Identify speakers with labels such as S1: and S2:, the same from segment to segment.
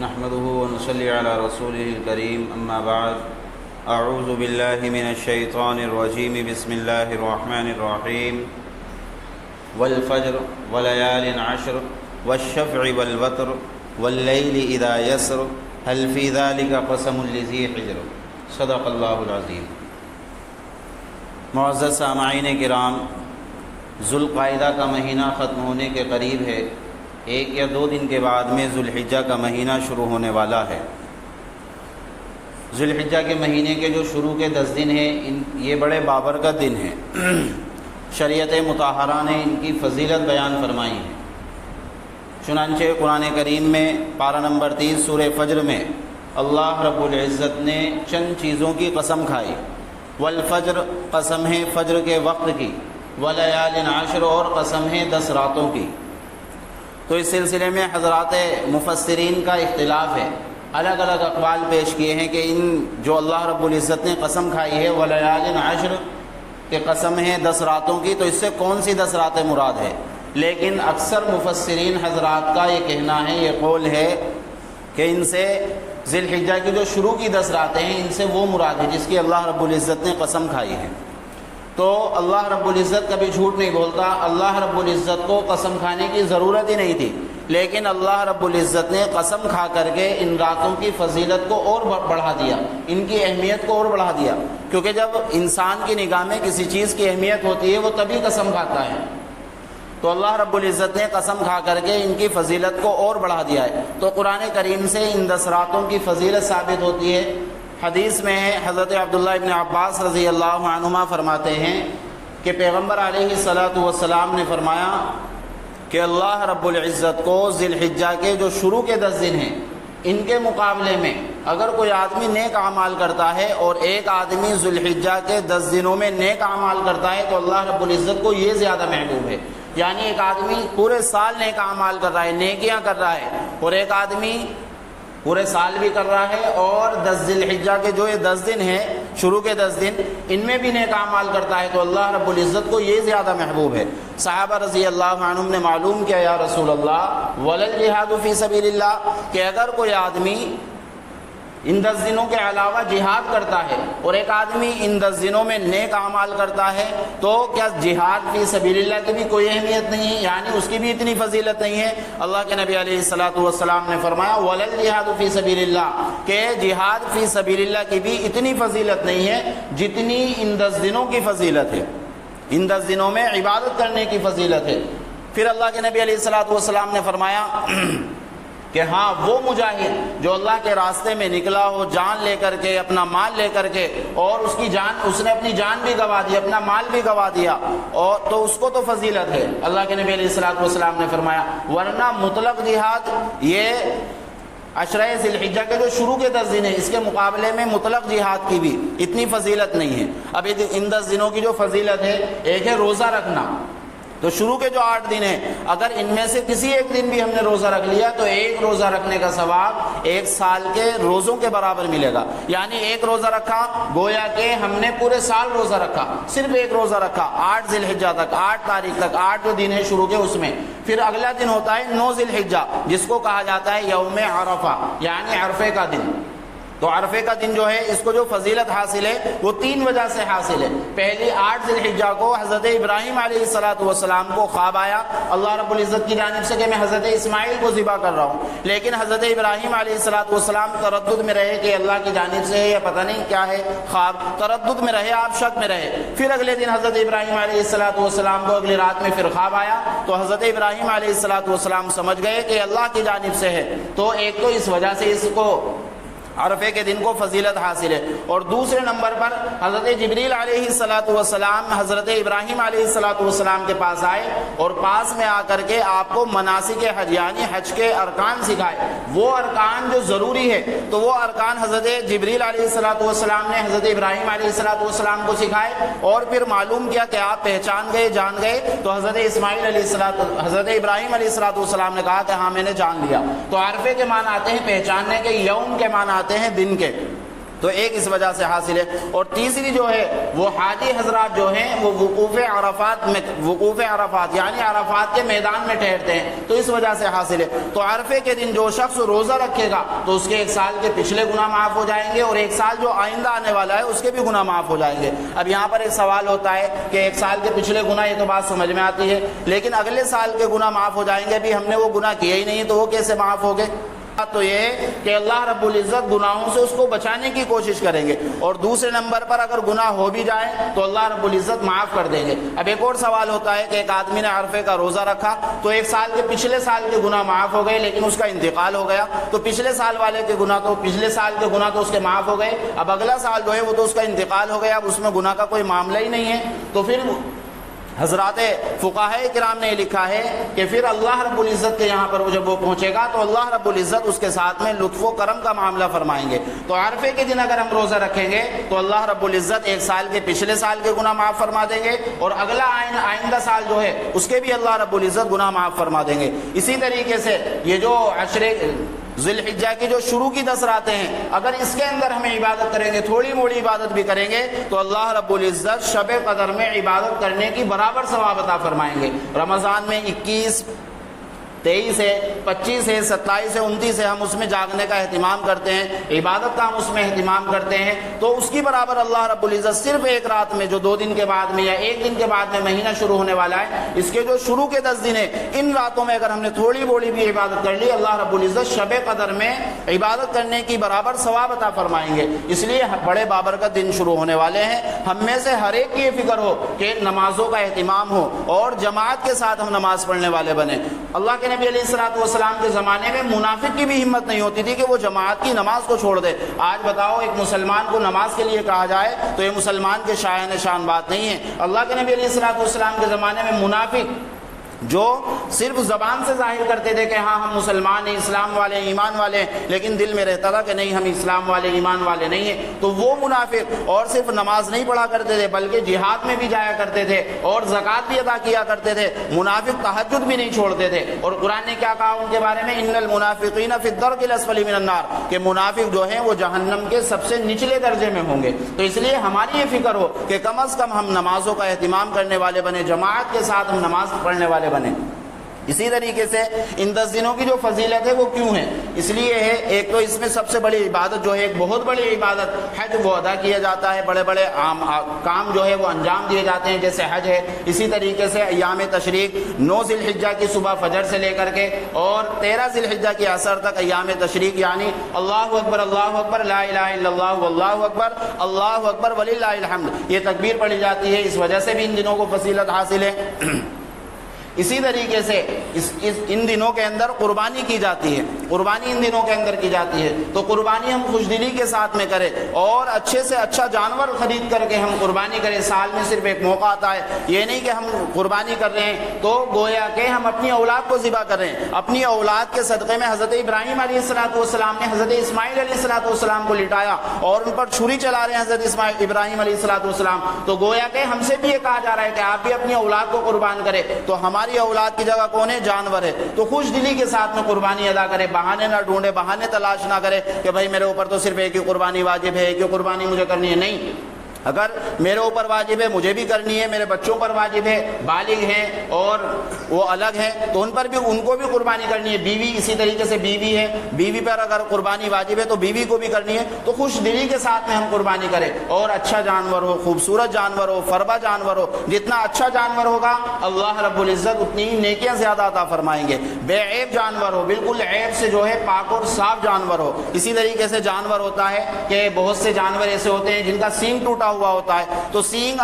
S1: نحمده ونصلي على رسوله الكريم أما بعد أعوذ بالله من الشيطان الرجيم بسم الله الرحمن الرحيم والفجر وليال عشر والشفع والوتر والليل إذا يسر هل في ذلك قسم لذي حجر صدق الله العظيم۔ معزز سامعین کرام، ذوالقعدہ کا مہینہ ختم ہونے کے قریب ہے۔ 1 یا 2 دن کے بعد میں ذوالحجہ کا مہینہ شروع ہونے والا ہے۔ ذوالحجہ کے مہینے کے جو شروع کے 10 دن ہیں یہ بڑے بابرکت دن ہیں۔ شریعت مطہرہ نے ان کی فضیلت بیان فرمائی ہے۔ چنانچہ قرآن کریم میں پارہ نمبر 30 سورہ فجر میں اللہ رب العزت نے چند چیزوں کی قسم کھائی۔ والفجر، قسم ہے فجر کے وقت کی، ولیال عشر، اور قسم ہے 10 راتوں کی۔ تو اس سلسلے میں حضرات مفسرین کا اختلاف ہے، الگ الگ اقوال پیش کیے ہیں کہ ان جو اللہ رب العزت نے قسم کھائی ہے ولیال عشر کہ قسم ہے 10 راتوں کی، تو اس سے کون سی 10 راتیں مراد ہے؟ لیکن اکثر مفسرین حضرات کا یہ کہنا ہے، یہ قول ہے کہ ان سے ذی الحجہ کی جو شروع کی 10 راتیں ہیں ان سے وہ مراد ہے جس کی اللہ رب العزت نے قسم کھائی ہے۔ تو اللہ رب العزت کبھی جھوٹ نہیں بولتا، اللہ رب العزت کو قسم کھانے کی ضرورت ہی نہیں تھی، لیکن اللہ رب العزت نے قسم کھا کر کے ان راتوں کی فضیلت کو اور بڑھا دیا، ان کی اہمیت کو اور بڑھا دیا، کیونکہ جب انسان کی نگاہ میں کسی چیز کی اہمیت ہوتی ہے وہ تبھی قسم کھاتا ہے۔ تو اللہ رب العزت نے قسم کھا کر کے ان کی فضیلت کو اور بڑھا دیا ہے۔ تو قرآن کریم سے ان 10 راتوں کی فضیلت ثابت ہوتی ہے۔ حدیث میں ہے، حضرت عبداللہ ابن عباس رضی اللہ عنہما فرماتے ہیں کہ پیغمبر علیہ الصلاۃ والسلام نے فرمایا کہ اللہ رب العزت کو ذی الحجہ کے جو شروع کے 10 دن ہیں ان کے مقابلے میں اگر کوئی آدمی نیک اعمال کرتا ہے اور ایک آدمی ذی الحجہ کے 10 دنوں میں نیک اعمال کرتا ہے تو اللہ رب العزت کو یہ زیادہ محبوب ہے۔ یعنی ایک آدمی پورے سال نیک اعمال کر رہا ہے، نیکیاں کر رہا ہے، اور ایک آدمی پورے سال بھی کر رہا ہے اور 10 ذی الحجہ کے جو یہ 10 دن ہیں، شروع کے 10 دن، ان میں بھی نیک اعمال کرتا ہے تو اللہ رب العزت کو یہ زیادہ محبوب ہے۔ صحابہ رضی اللہ عنہم نے معلوم کیا، یا رسول اللہ ولل جہاد فی سبیل اللہ، کہ اگر کوئی آدمی ان 10 دنوں کے علاوہ جہاد کرتا ہے اور ایک آدمی ان 10 دنوں میں نیک اعمال کرتا ہے تو کیا جہاد فی سبیل اللہ کی بھی کوئی اہمیت نہیں ہے؟ یعنی اس کی بھی اتنی فضیلت نہیں ہے؟ اللہ کے نبی علیہ الصلاۃ والسلام نے فرمایا ولل جہاد فی سبیل اللہ، کہ جہاد فی سبیل اللہ کی بھی اتنی فضیلت نہیں ہے جتنی ان 10 دنوں کی فضیلت ہے، ان 10 دنوں میں عبادت کرنے کی فضیلت ہے۔ پھر اللہ کے نبی علیہ الصلاۃ والسلام نے فرمایا کہ ہاں وہ مجاہد جو اللہ کے راستے میں نکلا ہو جان لے کر کے، اپنا مال لے کر کے، اور اس نے اپنی جان بھی گوا دی، اپنا مال بھی گوا دیا، اور تو اس کو تو فضیلت ہے۔ اللہ کے نبی علیہ الصلوۃ والسلام نے فرمایا ورنہ مطلق جہاد، یہ عشرہ ذی الحجہ کے جو شروع کے 10 دن ہیں اس کے مقابلے میں مطلق جہاد کی بھی اتنی فضیلت نہیں ہے۔ اب ان 10 دنوں کی جو فضیلت ہے، ایک ہے روزہ رکھنا، تو شروع کے جو 8 دن ہیں اگر ان میں سے کسی ایک دن بھی ہم نے روزہ رکھ لیا تو ایک روزہ رکھنے کا ثواب 1 سال کے روزوں کے برابر ملے گا۔ یعنی ایک روزہ رکھا گویا کہ ہم نے پورے سال روزہ رکھا، صرف ایک روزہ رکھا 8 ذی الحجہ تک، 8 تاریخ تک، 8 جو دن ہے شروع کے اس میں۔ پھر اگلا دن ہوتا ہے 9 ذی الحجہ جس کو کہا جاتا ہے یوم عرفہ، یعنی عرفے کا دن۔ تو عرفے کا دن جو ہے اس کو جو فضیلت حاصل ہے وہ 3 وجہ سے حاصل ہے۔ پہلی 8 ذی الحجہ کو حضرت ابراہیم علیہ الصلوۃ والسلام کو خواب آیا اللہ رب العزت کی جانب سے کہ میں حضرت اسماعیل کو ذبح کر رہا ہوں، لیکن حضرت ابراہیم علیہ الصلوۃ والسلام تردد میں رہے کہ اللہ کی جانب سے ہے یا پتہ نہیں کیا ہے خواب، تردد میں رہے، آپ شک میں رہے۔ پھر اگلے دن حضرت ابراہیم علیہ الصلوۃ والسلام کو اگلی رات میں پھر خواب آیا تو حضرت ابراہیم علیہ الصلوۃ والسلام سمجھ گئے کہ اللہ کی جانب سے ہے، تو ایک تو اس وجہ سے اس کو عرفے کے دن کو فضیلت حاصل ہے، اور دوسرے نمبر پر حضرت جبریل علیہ الصلوۃ والسلام حضرت ابراہیم علیہ الصلوۃ والسلام کے پاس آئے اور پاس میں آ کر کے آپ کو مناسک حج یعنی حج کے ارکان سکھائے، وہ ارکان جو ضروری ہے تو وہ ارکان حضرت جبریل علیہ الصلوۃ والسلام نے حضرت ابراہیم علیہ الصلوۃ والسلام کو سکھائے، اور پھر معلوم کیا کہ آپ پہچان گئے، جان گئے، تو حضرت ابراہیم علیہ الصلوۃ والسلام نے کہا کہ ہاں میں نے جان لیا۔ تو عرفے کے معنی آتے ہیں پہچاننے کے، یوم کے معنی آتے ہیں دن کے۔ تو ایک اس وجہ سے حاصل ہے۔ اور تیسری جو ہے وہ حاجی حضرات جو ہیں وہ وقوف عرفات یعنی عرفات کے میدان میں ٹھہرتے ہیں، تو اس وجہ سے حاصل ہے۔ تو عرفے کے دن جو شخص روزہ رکھے گا تو اس کے ایک سال کے پچھلے گناہ معاف ہو جائیں گے، اور ایک سال جو آئندہ آنے والا ہے اس کے بھی گناہ معاف ہو جائیں گے۔ اب یہاں پر ایک سوال ہوتا ہے کہ ایک سال کے پچھلے گناہ، یہ تو بات سمجھ میں آتی ہے، لیکن اگلے سال کے گناہ معاف ہو جائیں گے، بھی ہم نے وہ گناہ کیے ہی نہیں تو وہ کیسے معاف ہو گئے؟ تو یہ کہ اللہ رب العزت گناہوں سے اس کو بچانے کی کوشش کریں گے، اور دوسرے نمبر پر اگر گناہ ہو بھی جائے تو اللہ رب العزت معاف کر دیں گے۔ اب ایک اور سوال ہوتا ہے کہ ایک آدمی نے عرفے کا روزہ رکھا تو ایک سال کے پچھلے سال کے گناہ معاف ہو گئے، لیکن اس کا انتقال ہو گیا، تو پچھلے سال والے کے گناہ تو پچھلے سال کے گناہ تو اس کے معاف ہو گئے، اب اگلا سال جو ہے وہ تو اس کا انتقال ہو گیا، اب اس میں گناہ کا کوئی معاملہ ہی نہیں ہے۔ تو پھر حضرات فقہاء کرام نے لکھا ہے کہ پھر اللہ رب العزت کے یہاں پر جب وہ پہنچے گا تو اللہ رب العزت اس کے ساتھ میں لطف و کرم کا معاملہ فرمائیں گے۔ تو عرفے کے دن اگر ہم روزہ رکھیں گے تو اللہ رب العزت ایک سال کے پچھلے سال کے گناہ معاف فرما دیں گے، اور اگلا آئندہ سال جو ہے اس کے بھی اللہ رب العزت گناہ معاف فرما دیں گے۔ اسی طریقے سے یہ جو عشرے ذی الحجہ کی جو شروع کی 10 راتیں ہیں، اگر اس کے اندر ہمیں عبادت کریں گے، تھوڑی موڑی عبادت بھی کریں گے تو اللہ رب العزت شب قدر میں عبادت کرنے کی برابر ثواب عطا فرمائیں گے۔ رمضان میں 21 23 ہے، 25 ہے، 27 ہے، 29 ہے، ہم اس میں جاگنے کا اہتمام کرتے ہیں، عبادت کا ہم اس میں اہتمام کرتے ہیں، تو اس کی برابر اللہ رب العزت صرف ایک رات میں جو 2 دن کے بعد میں یا 1 دن کے بعد میں مہینہ شروع ہونے والا ہے، اس کے جو شروع کے 10 دن ہیں، ان راتوں میں اگر ہم نے تھوڑی بوڑی بھی عبادت کر لی، اللہ رب العزت شب قدر میں عبادت کرنے کی برابر ثواب عطا فرمائیں گے۔ اس لیے بڑے بابرکت دن شروع ہونے والے ہیں، ہم میں سے ہر ایک کی یہ فکر ہو کہ نمازوں کا اہتمام ہو اور جماعت کے ساتھ ہم نماز پڑھنے والے بنیں۔ اللہ کے نبی علیہ السلام کے زمانے میں منافق کی بھی ہمت نہیں ہوتی تھی کہ وہ جماعت کی نماز کو چھوڑ دے۔ آج بتاؤ ایک مسلمان کو نماز کے لیے کہا جائے تو یہ مسلمان کے شایان شان بات نہیں ہے۔ اللہ کے نبی علیہ السلام کے زمانے میں منافق جو صرف زبان سے ظاہر کرتے تھے کہ ہاں ہم مسلمان ہیں، اسلام والے ہیں، ایمان والے ہیں، لیکن دل میں رہتا تھا کہ نہیں ہم اسلام والے ایمان والے نہیں ہیں، تو وہ منافق اور صرف نماز نہیں پڑھا کرتے تھے بلکہ جہاد میں بھی جایا کرتے تھے اور زکوٰۃ بھی ادا کیا کرتے تھے۔ منافق تہجد بھی نہیں چھوڑتے تھے، اور قرآن نے کیا کہا ان کے بارے میں؟ ان المنافقین فی الدرک الاسفل من النار، کہ منافق جو ہیں وہ جہنم کے سب سے نچلے درجے میں ہوں گے۔ تو اس لیے ہماری یہ فکر ہو کہ کم از کم ہم نمازوں کا اہتمام کرنے والے بنے، جماعت کے ساتھ ہم نماز پڑھنے والے بنے۔ اسی طریقے سے ان 10 دنوں کی جو فضیلت ہے وہ کیوں ہے؟ اس لیے ہے، ایک تو اس میں سب سے بڑی عبادت جو ہے، ایک بہت بڑی عبادت حج وہ ادا کیا جاتا ہے، بڑے بڑے کام جو ہے وہ انجام دیے جاتے ہیں جیسے حج ہے۔ اسی طریقے سے ایام تشریق 9 ذی الحجہ کی صبح فجر سے لے کر کے اور 13 ذی الحجہ کی عصر تک ایام تشریق، یعنی اللہ اکبر لا الہ الا اللہ واللہ اکبر وللہ الحمد، یہ تکبیر پڑھی جاتی ہے، اس وجہ سے بھی ان دنوں کو فضیلت حاصل ہے۔ اسی طریقے سے ان دنوں کے اندر قربانی کی جاتی ہے، قربانی ان دنوں کے اندر کی جاتی ہے، تو قربانی ہم خوش دلی کے ساتھ میں کریں اور اچھے سے اچھا جانور خرید کر کے ہم قربانی کریں۔ سال میں صرف ایک موقع آتا ہے، یہ نہیں کہ ہم قربانی کر رہے ہیں تو گویا کہ ہم اپنی اولاد کو ذبح کر رہے ہیں۔ اپنی اولاد کے صدقے میں حضرت ابراہیم علیہ السلام نے حضرت اسماعیل علیہ السلام کو لٹایا اور ان پر چھری چلا رہے ہیں حضرت ابراہیم علیہ السلام، تو گویا کہ ہم سے بھی یہ کہا جا رہا ہے کہ آپ بھی اپنی اولاد کو قربان کریں۔ تو ہماری اولاد کی جگہ کون ہے؟ جانور ہے، تو خوش دلی کے ساتھ میں قربانی ادا کرے، بہانے نہ ڈھونڈے، بہانے تلاش نہ کرے کہ بھائی میرے اوپر تو صرف ایک ہی قربانی واجب ہے، ایک ہی قربانی مجھے کرنی ہے۔ نہیں، اگر میرے اوپر واجب ہے مجھے بھی کرنی ہے، میرے بچوں پر واجب ہے، بالغ ہیں اور وہ الگ ہیں تو ان کو بھی قربانی کرنی ہے۔ بیوی اسی طریقے سے بیوی ہے، بیوی پر اگر قربانی واجب ہے تو بیوی کو بھی کرنی ہے، تو خوش دلی کے ساتھ میں ہم قربانی کریں اور اچھا جانور ہو، خوبصورت جانور ہو، فربا جانور ہو۔ جتنا اچھا جانور ہوگا اللہ رب العزت اتنی ہی نیکیاں زیادہ عطا فرمائیں گے۔ بے عیب جانور ہو، بالکل عیب سے جو ہے پاک اور صاف جانور ہو۔ اسی طریقے سے جانور ہوتا ہے کہ بہت سے جانور ایسے ہوتے ہیں جن کا سینگ ٹوٹا ہوا ہوتا ہے، تو سینگ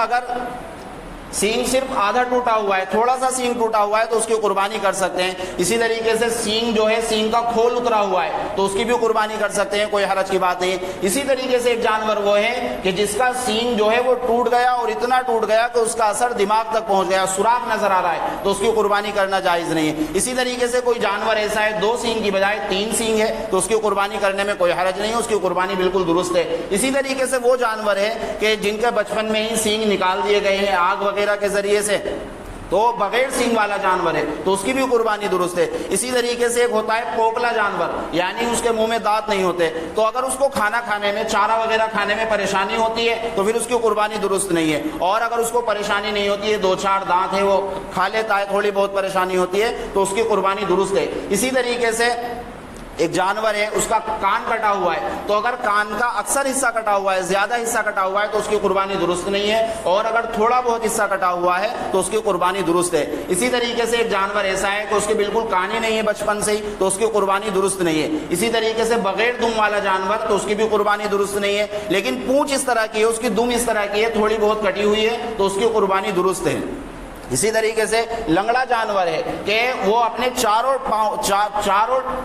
S1: صرف آدھا ٹوٹا ہوا ہے، تھوڑا سا سینگ ٹوٹا ہوا ہے تو اس کی قربانی کر سکتے ہیں۔ اسی طریقے سے سینگ جو ہے، سینگ کا کھول اترا ہوا ہے تو اس کی بھی قربانی کر سکتے ہیں، کوئی حرج کی بات نہیں ہے۔ اسی طریقے سے ایک جانور وہ ہے کہ جس کا سینگ جو ہے وہ ٹوٹ گیا اور اتنا ٹوٹ گیا کہ اس کا اثر دماغ تک پہنچ گیا، سوراخ نظر آ رہا ہے، تو اس کی قربانی کرنا جائز نہیں ہے۔ اسی طریقے سے کوئی جانور ایسا ہے 2 سینگ کی بجائے 3 سینگ ہے تو اس کی قربانی کرنے میں کوئی حرج نہیں ہے، اس کی قربانی بالکل درست ہے۔ اسی طریقے سے وہ جانور ہے کہ جن کے بچپن میں ہی سینگ نکال دیے گئے ہیں آگ وغیرہ کے ذریعے سے، تو بغیر سینگ والا جانور ہے تو اس کی بھی قربانی درست ہے۔ اسی طریقے سے ایک ہوتا ہے کوکلا جانور، یعنی اس کے منہ میں دانت نہیں ہوتے، تو اگر اس کو کھانا کھانے میں، چارہ وغیرہ کھانے میں پریشانی ہوتی ہے تو پھر اس کی قربانی درست نہیں ہے، اور اگر اس کو پریشانی نہیں ہوتی ہے، 2-4 دانت ہیں وہ کھا لیتا ہے، تھوڑی بہت پریشانی ہوتی ہے تو اس کی قربانی درست ہے۔ اسی طریقے سے ایک جانور ہے، اس کا کان کٹا ہوا ہے، تو اگر کان کا اکثر حصہ کٹا ہوا ہے، زیادہ حصہ کٹا ہوا ہے تو اس کی قربانی درست نہیں ہے، اور اگر تھوڑا بہت حصہ کٹا ہوا ہے تو اس کی قربانی درست ہے۔ اسی طریقے سے ایک جانور ایسا ہے کہ اس کے بالکل کان ہی نہیں ہے بچپن سے ہی، تو اس کی قربانی درست نہیں ہے۔ اسی طریقے سے بغیر دم والا جانور، تو اس کی بھی قربانی درست نہیں ہے، لیکن پونچھ اس طرح کی ہے، اس کی دم اس طرح کی ہے، تھوڑی بہت کٹی ہوئی ہے تو اس کی قربانی درست ہے۔ اسی طریقے سے لنگڑا جانور ہے کہ وہ اپنے چاروں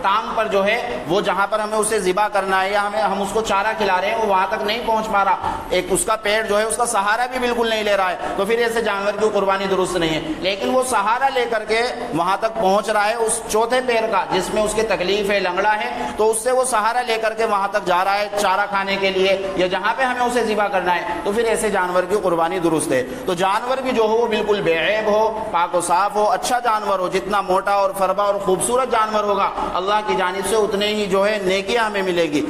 S1: ٹانگ پر جو ہے، وہ جہاں پر ہمیں اسے ذبح کرنا ہے یا ہم اس کو چارہ کھلا رہے ہیں وہ وہاں تک نہیں پہنچ پا رہا، ایک اس کا پیڑ جو ہے اس کا سہارا بھی بالکل نہیں لے رہا ہے، تو پھر ایسے جانور کی قربانی درست نہیں ہے۔ لیکن وہ سہارا لے کر کے وہاں تک پہنچ رہا ہے، اس چوتھے پیر کا جس میں اس کی تکلیف ہے، لنگڑا ہے، تو اس سے وہ سہارا لے کر کے وہاں تک جا رہا ہے چارہ کھانے کے لیے یا جہاں پہ ہمیں اسے ذبح کرنا ہے، تو پھر ایسے جانور کی قربانی درست ہے۔ تو جانور بھی جو ہو وہ بالکل بے عیب ہو، پاک و صاف ہو، اچھا جانور ہو، جتنا موٹا اور فربا اور خوبصورت جانور ہوگا اللہ کی جانب سے اتنے ہی جو ہے نیکیاں ہمیں ملے گی۔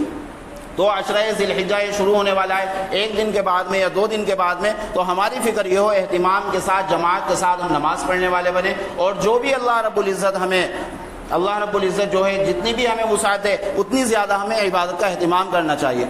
S1: تو عشرہ ذی الحجہ یہ شروع ہونے والا ہے 1 دن کے بعد میں یا 2 دن کے بعد میں، تو ہماری فکر یہ ہو اہتمام کے ساتھ، جماعت کے ساتھ ہم نماز پڑھنے والے بنے، اور جو بھی اللہ رب العزت جو ہے جتنی بھی ہمیں وسعت ہے اتنی زیادہ ہمیں عبادت کا اہتمام کرنا چاہیے۔